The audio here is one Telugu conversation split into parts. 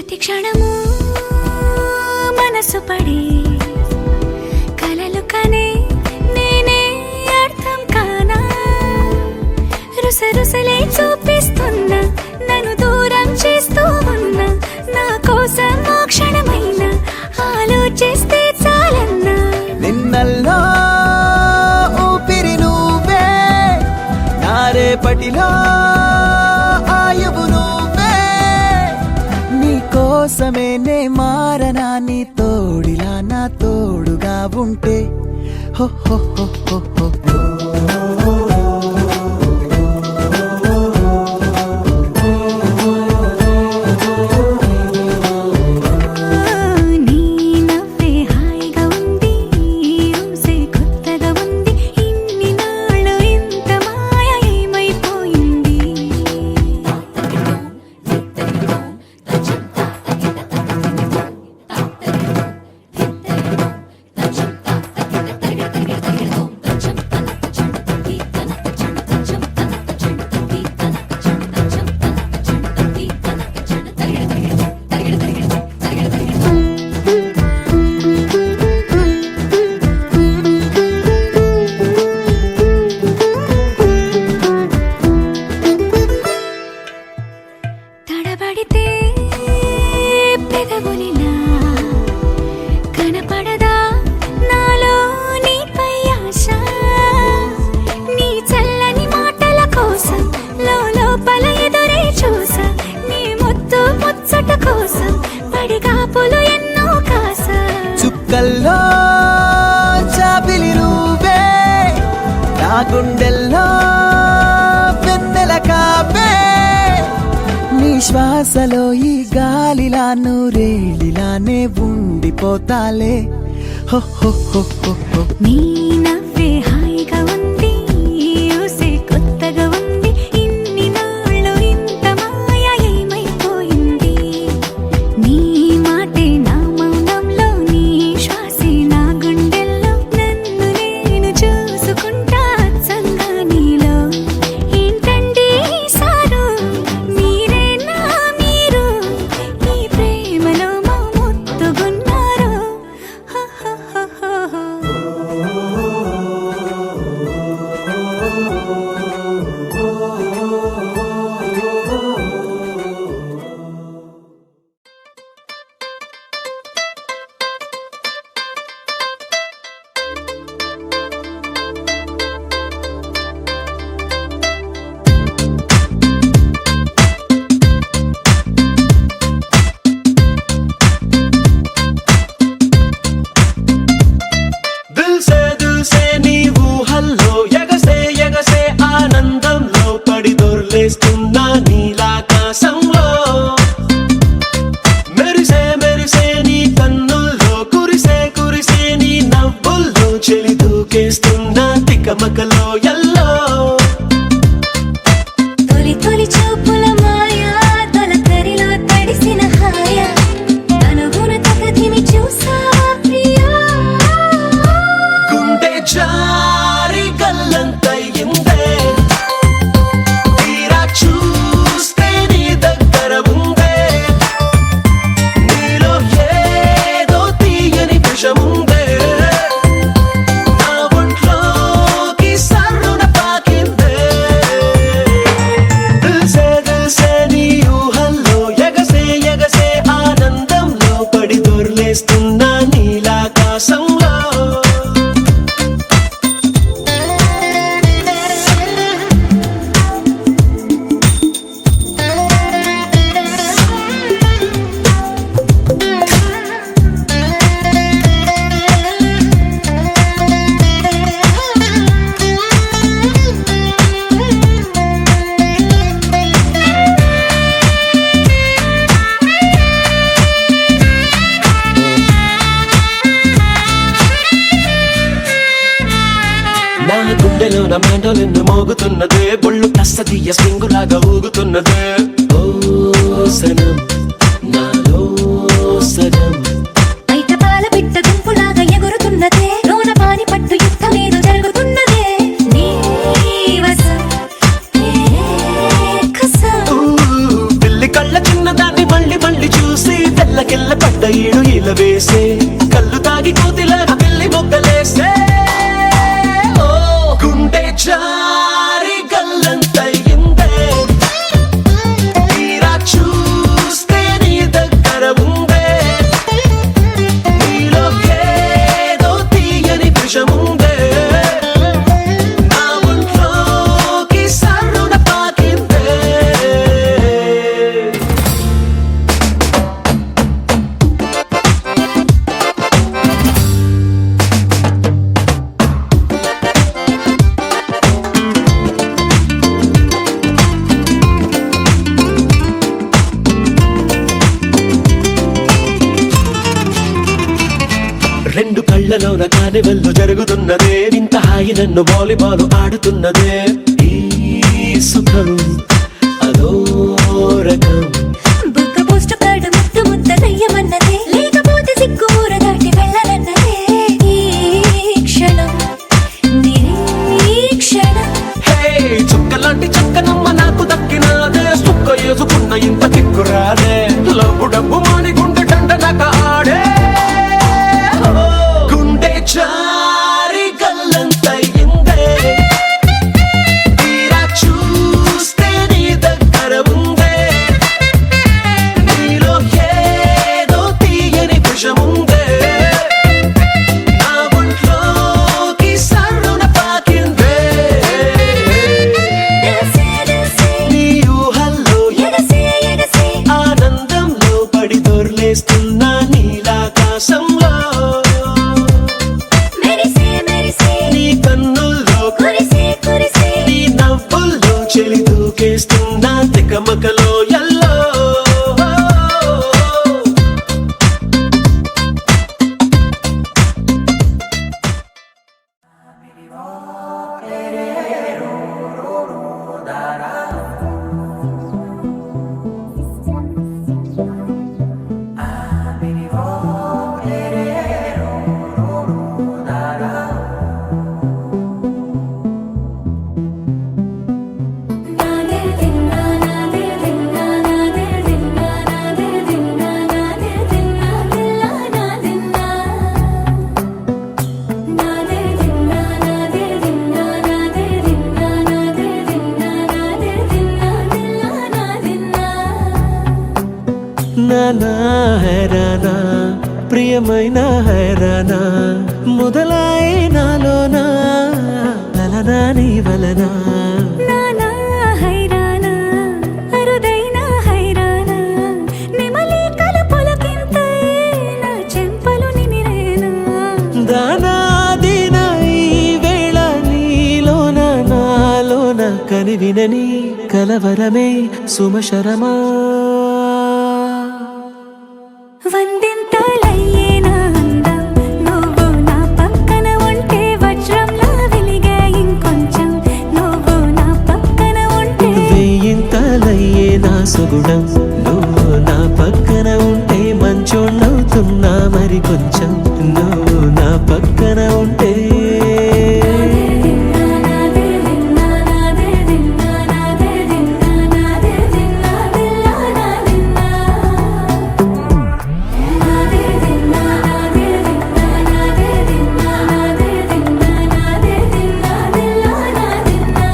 ప్రతి క్షణము మనసు పడే కలలు కనే నేనే అర్థం కానా రుసరుసలే చూపిస్తున్నా నన్ను దూరం చేస్తూ ఉన్నా నా కోసం ఆ క్షణమైన ఆలోచిస్తే చాలన్నా నిన్నల్లో ఊపిరి నువ్వే నా రేపటిలో ఆయువు నువ్వే నీ కోసమే నే మారనా నీ తోడిలా నా తోడుగా ఉంటే హో హో హో హో హో తడబడితే పెదవులిలా కనపడదా నాలో నీపై ఆశ నీ చల్లని మాటల కోసం లోపల ఎదురే చూసా నీ ముద్దు ముచ్చట కోసం పడిగాపులు ఎన్నో కాసా చుక్కల్లో చాపిలి నువ్వే నా గుండెల్లో వెన్నెల కాపే నీ శ్వాసలో ఈ గాలిలా నూరేలిలానే ఉండిపోతాలే హో హో హో హో హో నీ నవ్వే హాయిగా ఉంది ఊసే కొత్తగా ఉంది ఇన్ని నాళ్ళు ఇంత మాయ ఏమైపోయింది నీ మాటే నా మౌనంలో నీ శ్వాసే నా గుండెల్లో నన్ను నేను చూసుకుంటా అచ్చంగా నీలో ఏంటండి సారు మీరే నా మీరు ఈ ప్రేమలో మా ముత్తుగున్నారు హ హ హ హ హ. దిల్ సే నీ ఊహల్లో ఎగసే ఎగసే ఆనందంలో పడి దొర్లేస్తున్నా నీలాకాశంలో మెరిసే మెరిసే నీ కన్నుల్లో కురిసే కురిసే నీ నవ్వుల్లో చెలి దూకేస్తున్నా తికమకలో ఎల్లో తొలి తొలి చూపుల మాయా తొలకరిలో తడిసిన హాయ అనుగుణ తగదిని చూసావా ప్రియా గుండె జారి గల్లంతయిందే తీరా చూస్తే నీ దగ్గర ఉందే నీలో ఏదో తీయని విషముందే నా ఒంట్లోకి సర్రున పాకిందే దిల్ సే నీ ఊహల్లో ఎగసే ఎగసే ఆనందంలో పడి దొర్లేస్తున్నా నీలాకాశంలో నా గుండెలో నా మెండలిన్ను మోగుతున్నదే బొళ్ళు కస్తదీయ స్ప్రింగులాగా ఊగుతున్నదే ఓ సనం నాలో సనం బయట పాల బిడ్డ గుంపులాగా ఎగురుతున్నదే లోన పాని పట్టు యుద్ధమేదో జరుగుతున్నదే నీ వసం ఏ కసం పిల్లి కళ్ళ చిన్నదాన్ని మళ్ళీ మళ్ళీ చూసి ఈడు ఇలా వేసే కళ్ళు తాగి కోతిలాగా పిల్లి మొగ్గలేసే ఓ గుండె జారి గల్లంతయిందే తీరా చూస్తే నీ దగ్గర ఉందే నీలో ఏదో తీయని విషముందే నా ఒంట్లోకి సర్రున పాకిందే రెండు కళ్ళలోన కానివెల్లు జరుగుతున్నదే ఇంత హాయి నన్ను వాలీబాల్ ఆడుతున్నదే ఈ సుఖం అదో రకం బుక్క పోస్ట్ కార్డు ముద్దు ముద్ద దయ్యమన్నదే లేకపోతే సిగ్గు ఊర దాటి వెళ్ళనన్నదే ఈ క్షణం నిరీక్షణం హే చుక్కలాంటి చక్కనమ్మ నాకు దక్కినాదే సుక్క వేసుకున్న ఇంత కిక్కురాదే లబ్బు డబ్బు మాని గుండె దండనక ఆడే ఓ, గుండె జారి గల్లంతయిందే తీరా చూస్తే నీ దగ్గర ఉందే నీలో ఏదో తీయని విషముందే నా ఒంట్లోకి సర్రున పాకిందే ఎగసే ఎగసే నీ ఊహల్లో ఎగసే ఎగసే ఆనందంలో పడి దొర్లేస్తున్నా నీలాకాశంలో మెరిసే మెరిసే నీ కన్నుల్లో కురిసే కురిసే నీ నవ్వుల్లో చెలి దూకేస్తున్నా తికమకలో ఎల్లో నాదే దిన్నా నాదే దిన్నా నాదే దిన్నా నాదే దిన్నా నాదే దిన్నా దిల్లా నాదిన్నా నాదే దిన్నా నాదే దిన్నా నాదే దిన్నా నాదే దిన్నా నాదే దిన్నా దిల్లా నాదిన్నా నానా హైరానా ప్రియమైన హైరానా మొదలై నాలోనా లలనా నీ వలనా నానా హైరానా అరుదైన హైరానా నిమలి కలుపులకింతై నా చెంపలు నిమిరేనా దానాదిన ఈ వేళ నీలోన నాలోన కనివినని కలవరమే సుమశరమా వందింతలయ్యే నా అందం నువ్వు నా పక్కన ఉంటే వజ్రంలా వెలిగే ఇంకొంచెం నువ్వు నా పక్కన ఉంటే వెయ్యింతలయ్యే నా సుగుణం నువ్వు నా పక్కన ఉంటే మంచోళ్ళవుతున్నా మరి కొంచెం నువ్వు నా పక్కన ఉంటే నాదే దిన్నా నాదే దిన్నా నాదే దిన్నా నాదే దిన్నా దిల్లా నాదిన్నా నాదే దిన్నా నాదే దిన్నా నాదే దిన్నా నాదే దిన్నా నాదే దిన్నా దిల్లా నాదిన్నా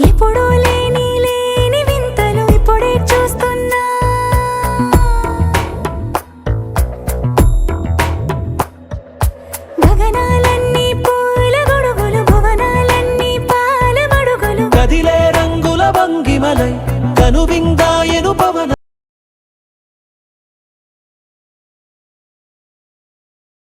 ఎప్పుడూ లేని లేని వింతలు ఇప్పుడే చూస్తున్నా గగనాలన్నీ పూల గొడుగులు భువనాలన్నీ పాల మడుగులు కదిలే రంగుల భంగిమలై కనువిందాయను పవన